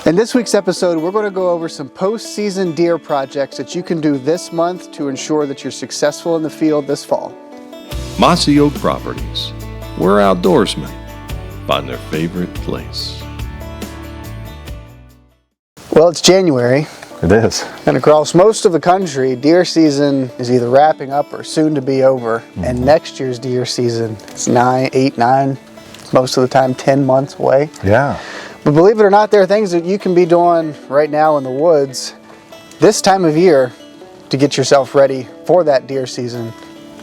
In this week's episode, we're going to go over some post-season deer projects that you can do this month to ensure that you're successful in the field this fall. Mossy Oak Properties, where outdoorsmen find their favorite place. Well, it's January. It is. And across most of the country, deer season is either wrapping up or soon to be over. And next year's deer season is 8, 9, most of the time 10 months away. Yeah. But believe it or not, there are things that you can be doing right now in the woods this time of year to get yourself ready for that deer season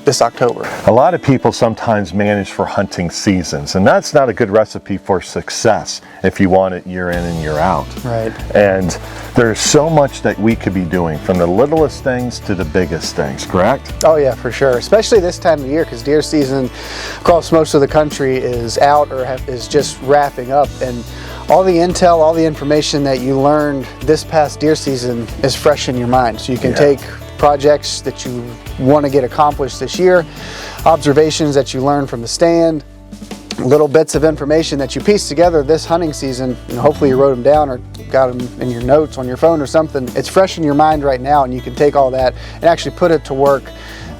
this October. A lot of people sometimes manage for hunting seasons, and that's not a good recipe for success if you want it year in and year out. Right. And there's so much that we could be doing, from the littlest things to the biggest things, correct? Oh yeah, for sure. Especially this time of year, because deer season across most of the country is out or is just wrapping up. And all the intel, all the information that you learned this past deer season is fresh in your mind. So you can take projects that you want to get accomplished this year, observations that you learned from the stand, little bits of information that you pieced together this hunting season, and hopefully you wrote them down or got them in your notes on your phone or something. It's fresh in your mind right now, and you can take all that and actually put it to work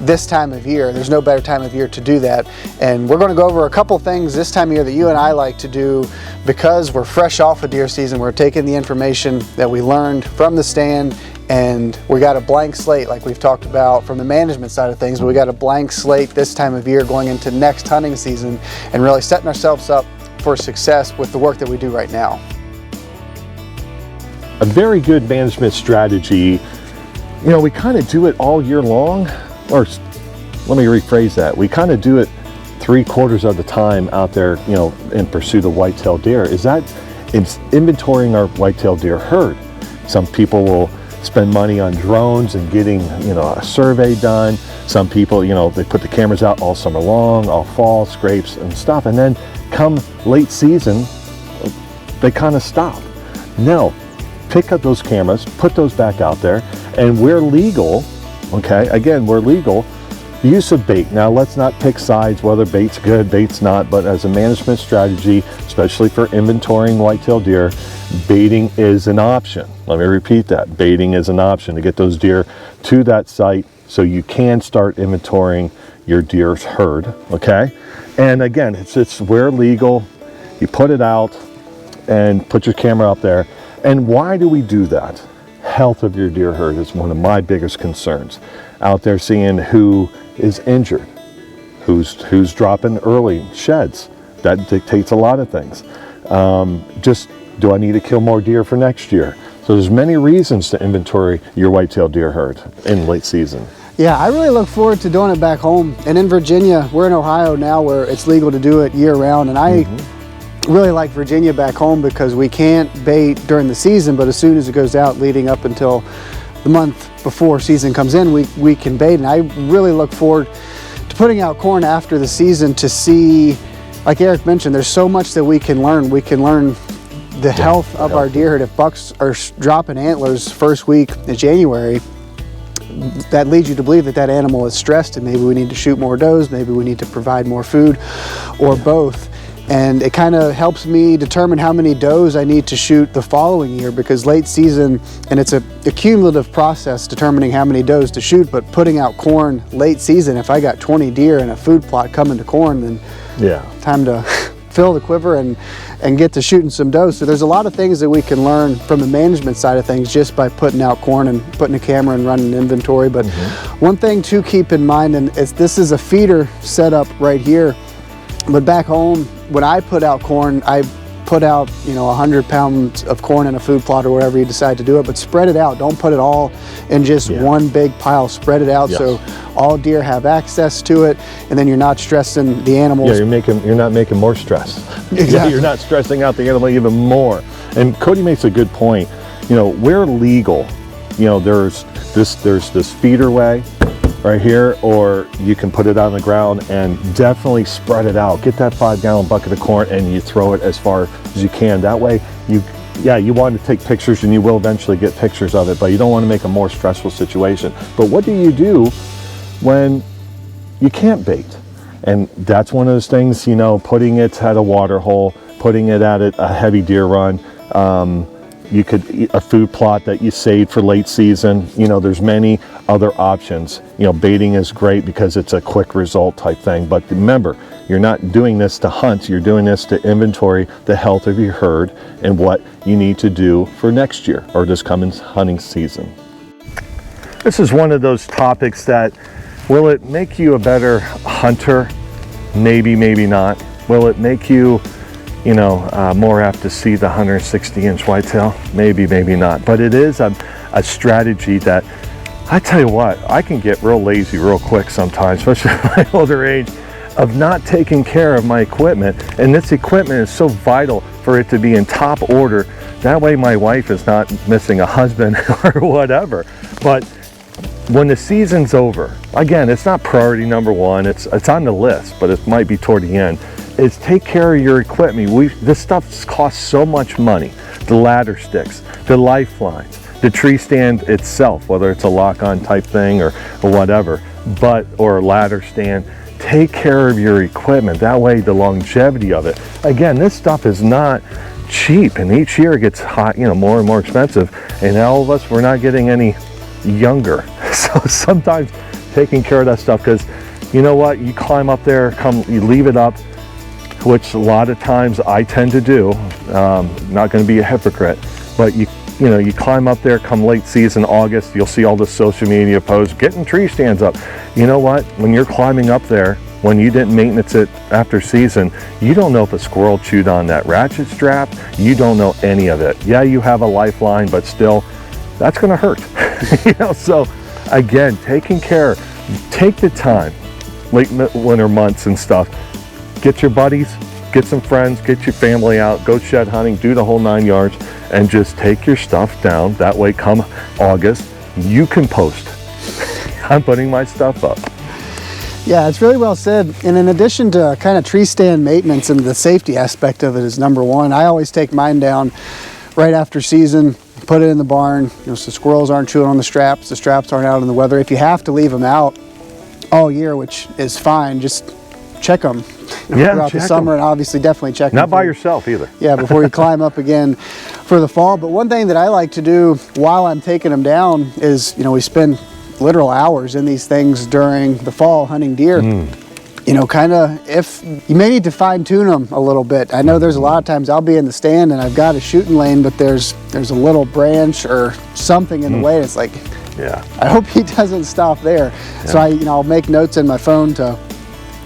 this time of year. There's no better time of year to do that. And we're going to go over a couple things this time of year that you and I like to do because we're fresh off of deer season. We're taking the information that we learned from the stand, and we got a blank slate like we've talked about from the management side of things, but we got a blank slate this time of year going into next hunting season and really setting ourselves up for success with the work that we do right now. A very good management strategy, you know, we kind of do it all year long, or let me rephrase that. We kind of do it 3/4 of the time out there, you know, in pursuit of whitetail deer. It's inventorying our whitetail deer herd. Some people will spend money on drones and getting, you know, a survey done. Some people, you know, they put the cameras out all summer long, all fall, scrapes and stuff. And then come late season, they kind of stop. No, pick up those cameras, put those back out there, and we're legal, okay? Again, we're legal. Use of bait. Now, let's not pick sides, whether bait's good, bait's not, but as a management strategy, especially for inventorying whitetail deer, baiting is an option. Let me repeat that. Baiting is an option to get those deer to that site so you can start inventorying your deer's herd, okay? And again, it's where legal. You put it out and put your camera up there. And why do we do that? Health of your deer herd is one of my biggest concerns. Out there seeing who is injured, who's dropping early sheds. That dictates a lot of things. Just, do I need to kill more deer for next year? So there's many reasons to inventory your whitetail deer herd in late season. Yeah, I really look forward to doing it back home. And in Virginia, we're in Ohio now where it's legal to do it year round. And I really like Virginia back home because we can't bait during the season, but as soon as it goes out leading up until the month before season comes in, we can bait. And I really look forward to putting out corn after the season to see, like Eric mentioned, there's so much that we can learn. We can learn the health of our deer herd. If bucks are dropping antlers first week in January, that leads you to believe that that animal is stressed and maybe we need to shoot more does, maybe we need to provide more food, or both. And it kind of helps me determine how many does I need to shoot the following year, because late season, and it's a cumulative process determining how many does to shoot, but putting out corn late season, if I got 20 deer in a food plot coming to corn, then time to fill the quiver and get to shooting some does. So there's a lot of things that we can learn from the management side of things just by putting out corn and putting a camera and running inventory. But one thing to keep in mind, and this is a feeder setup right here, but back home, when I put out corn, I put out, you know, 100 pounds of corn in a food plot or wherever you decide to do it, but spread it out. Don't put it all in just one big pile. Spread it out so all deer have access to it, and then you're not stressing the animals. Yeah, you're not making more stress. Exactly. Yeah, you're not stressing out the animal even more. And Cody makes a good point. You know, we're legal. You know, there's this feeder way right here, or you can put it on the ground and definitely spread it out. Get that 5-gallon bucket of corn and you throw it as far as you can. That way you want to take pictures, and you will eventually get pictures of it, but you don't want to make a more stressful situation. But what do you do when you can't bait? And that's one of those things, you know, putting it at a water hole, putting it at a heavy deer run, You could eat a food plot that you saved for late season. You know, there's many other options. You know, baiting is great because it's a quick result type thing. But remember, you're not doing this to hunt. You're doing this to inventory the health of your herd and what you need to do for next year or this coming hunting season. This is one of those topics that, will it make you a better hunter? Maybe, maybe not. Will it make you, you know, more apt to see the 160-inch whitetail? Maybe, maybe not. But it is a strategy that, I tell you what, I can get real lazy real quick sometimes, especially at my older age, of not taking care of my equipment. And this equipment is so vital for it to be in top order. That way my wife is not missing a husband or whatever. But when the season's over, again, it's not priority number one. It's on the list, but it might be toward the end. Is take care of your equipment. This stuff costs so much money. The ladder sticks, the lifelines, the tree stand itself, whether it's a lock-on type thing or whatever, or a ladder stand. Take care of your equipment. That way, the longevity of it. Again, this stuff is not cheap, and each year it gets hot, you know, more and more expensive. And all of us, we're not getting any younger. So sometimes taking care of that stuff, because you know what, you climb up there, you leave it up, which a lot of times I tend to do. Not going to be a hypocrite, but you know, you climb up there come late season, August, you'll see all the social media posts, getting tree stands up. You know what, when you're climbing up there, when you didn't maintenance it after season, you don't know if a squirrel chewed on that ratchet strap. You don't know any of it. Yeah, you have a lifeline, but still, that's going to hurt. You know, so again, taking care, take the time, late winter months and stuff, get your buddies, get some friends, get your family out, go shed hunting, do the whole 9 yards, and just take your stuff down. That way, come August, you can post. I'm putting my stuff up. Yeah, it's really well said. And in addition to kind of tree stand maintenance, and the safety aspect of it is number one, I always take mine down right after season, put it in the barn, you know, so squirrels aren't chewing on the straps aren't out in the weather. If you have to leave them out all year, which is fine, just check them throughout the summer, and obviously definitely check them. Not by yourself either. Yeah, before you climb up again for the fall. But one thing that I like to do while I'm taking them down is, you know, we spend literal hours in these things during the fall hunting deer. You know, kind of, if you may need to fine tune them a little bit. I know there's a lot of times I'll be in the stand and I've got a shooting lane, but there's a little branch or something in the way. It's like, yeah, I hope he doesn't stop there. Yeah. So I'll make notes in my phone to,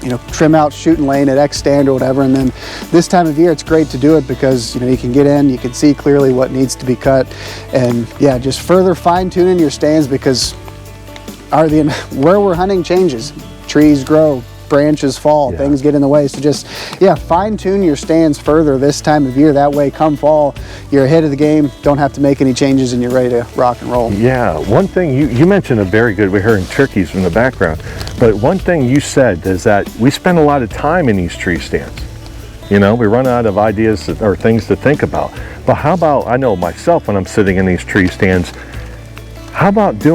you know, trim out shooting lane at X stand or whatever. And then this time of year, it's great to do it because, you know, you can get in, you can see clearly what needs to be cut. And yeah, just further fine tuning your stands, because where we're hunting changes. Trees grow, branches fall, things get in the way. So just, yeah, fine tune your stands further this time of year. That way, come fall, you're ahead of the game, don't have to make any changes, and you're ready to rock and roll. Yeah, one thing you mentioned a very good, we're hearing turkeys in the background, but one thing you said is that we spend a lot of time in these tree stands. You know, we run out of ideas or things to think about. But how about, I know myself when I'm sitting in these tree stands, how about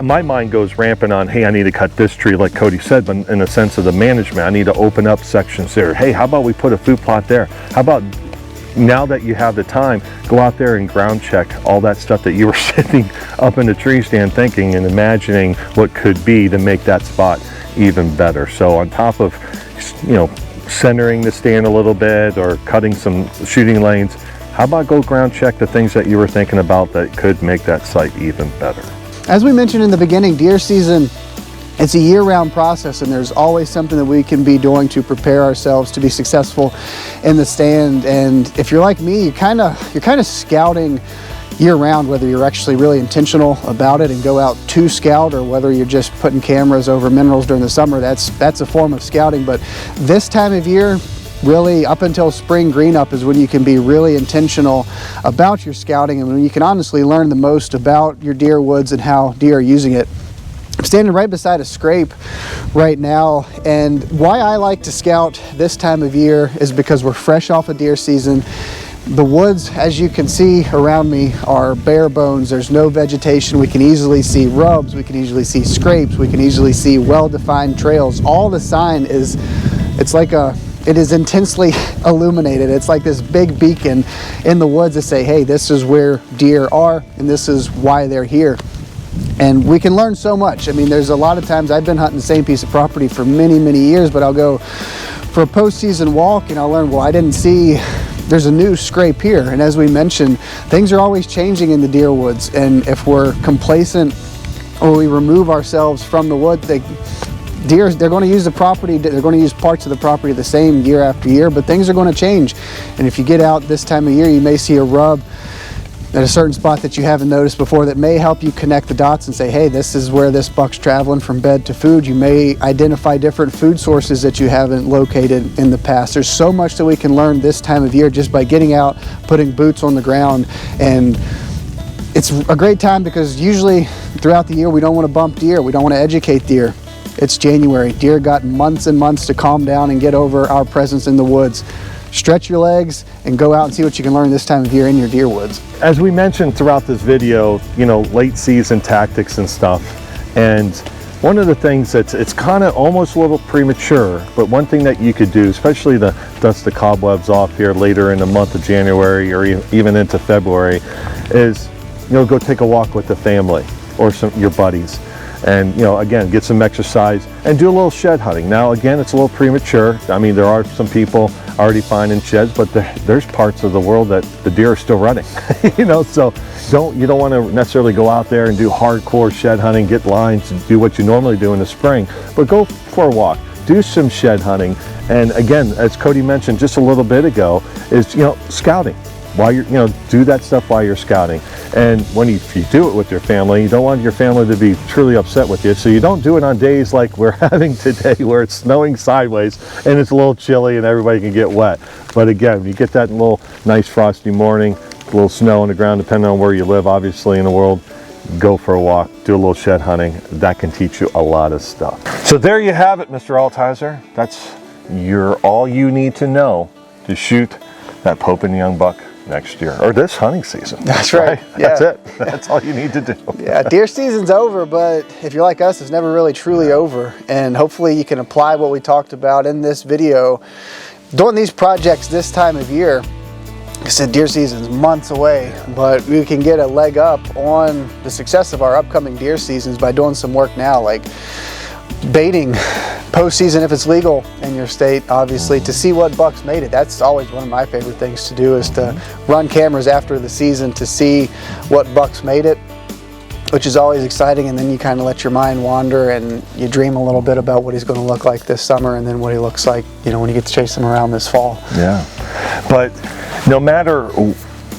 my mind goes rampant on, hey, I need to cut this tree, like Cody said, but in the sense of the management, I need to open up sections there. Hey, how about we put a food plot there? How about, now that you have the time, go out there and ground check all that stuff that you were sitting up in the tree stand thinking and imagining what could be to make that spot even better. So on top of, you know, centering the stand a little bit or cutting some shooting lanes, how about go ground check the things that you were thinking about that could make that site even better? As we mentioned in the beginning, deer season, it's a year-round process, and there's always something that we can be doing to prepare ourselves to be successful in the stand. And if you're like me, you're kind of scouting year-round, whether you're actually really intentional about it and go out to scout, or whether you're just putting cameras over minerals during the summer. That's a form of scouting. But this time of year, really up until spring green up, is when you can be really intentional about your scouting, and when you can honestly learn the most about your deer woods and how deer are using it. I'm standing right beside a scrape right now, and why I like to scout this time of year is because we're fresh off of deer season. The woods, as you can see around me, are bare bones. There's no vegetation. We can easily see rubs, we can easily see scrapes, we can easily see well-defined trails. All the sign is, it's like a it is intensely illuminated. It's like this big beacon in the woods to say, hey, this is where deer are and this is why they're here. And we can learn so much. I mean, there's a lot of times I've been hunting the same piece of property for many, many years, but I'll go for a postseason walk and I'll learn, well, I didn't see there's a new scrape here. And as we mentioned, things are always changing in the deer woods. And if we're complacent or we remove ourselves from the wood, deer, they're going to use the property, they're going to use parts of the property the same year after year, but things are going to change. And if you get out this time of year, you may see a rub at a certain spot that you haven't noticed before that may help you connect the dots and say, hey, this is where this buck's traveling from bed to food. You may identify different food sources that you haven't located in the past. There's so much that we can learn this time of year just by getting out, putting boots on the ground. And it's a great time because usually throughout the year we don't want to bump deer, we don't want to educate deer. It's January. Deer got months and months to calm down and get over our presence in the woods. Stretch your legs and go out and see what you can learn this time of year in your deer woods. As we mentioned throughout this video, you know, late season tactics and stuff. And one of the things it's kind of almost a little premature, but one thing that you could do, especially to dust the cobwebs off here later in the month of January or even into February, is, you know, go take a walk with the family or your buddies. And, you know, again, get some exercise and do a little shed hunting. Now, again, it's a little premature. I mean, there are some people already finding sheds, but there's parts of the world that the deer are still running, you know, so you don't want to necessarily go out there and do hardcore shed hunting, get lines, and do what you normally do in the spring, but go for a walk, do some shed hunting. And again, as Cody mentioned just a little bit ago, is, you know, scouting. While you're, you know, do that stuff while you're scouting. And if you do it with your family, you don't want your family to be truly upset with you. So you don't do it on days like we're having today where it's snowing sideways and it's a little chilly and everybody can get wet. But again, you get that little nice frosty morning, a little snow on the ground, depending on where you live, obviously, in the world, go for a walk, do a little shed hunting. That can teach you a lot of stuff. So there you have it, Mr. Altizer. That's all you need to know to shoot that Pope and Young buck next year, or this hunting season. That's right. Yeah. That's it. That's all you need to do. Yeah, deer season's over, but if you're like us, it's never really truly over. And hopefully you can apply what we talked about in this video doing these projects this time of year. Like I said, deer season's months away, but we can get a leg up on the success of our upcoming deer seasons by doing some work now, like baiting postseason if it's legal in your state, obviously, to see what bucks made it. That's always one of my favorite things to do, is to run cameras after the season to see what bucks made it, which is always exciting. And then you kind of let your mind wander and you dream a little bit about what he's going to look like this summer and then what he looks like, you know, when you get to chase him around this fall. Yeah, but no matter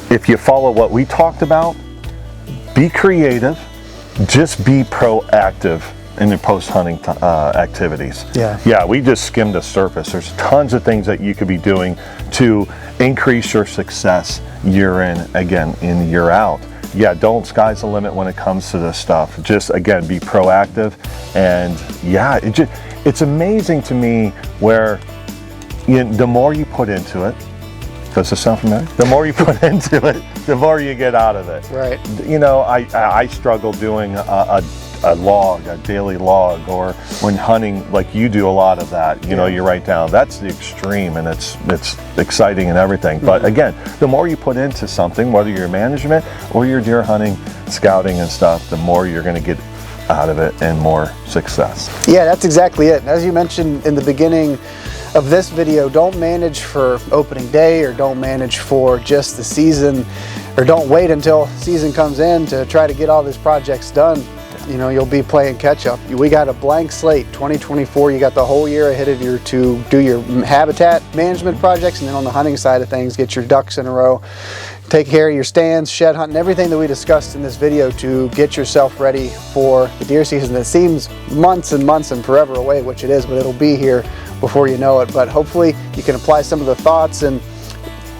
if you follow what we talked about, be creative, just be proactive in your post-hunting activities. Yeah, we just skimmed the surface. There's tons of things that you could be doing to increase your success year in, again, in, year out. Yeah, don't sky's the limit when it comes to this stuff. Just, again, be proactive. And yeah, it's amazing to me where the more you put into it, does this sound familiar? The more you put into it, the more you get out of it. Right. You know, I struggle doing a daily log, or when hunting, like you do a lot of that, you know, you write down. That's the extreme, and it's exciting and everything. But again, the more you put into something, whether you're management or you're deer hunting, scouting and stuff, the more you're going to get out of it and more success. Yeah, that's exactly it. And as you mentioned in the beginning of this video, don't manage for opening day, or don't manage for just the season, or don't wait until season comes in to try to get all these projects done. You know, you'll be playing catch up. We got a blank slate, 2024. You got the whole year ahead of you to do your habitat management projects, and then on the hunting side of things, get your ducks in a row. Take care of your stands, shed hunting, everything that we discussed in this video to get yourself ready for the deer season that seems months and months and forever away, which it is, but it'll be here before you know it. But hopefully you can apply some of the thoughts and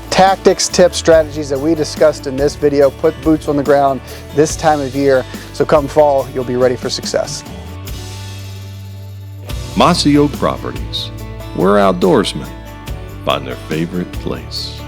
tactics, tips, strategies that we discussed in this video, put boots on the ground this time of year, so come fall, you'll be ready for success. Mossy Oak Properties, where outdoorsmen find their favorite place.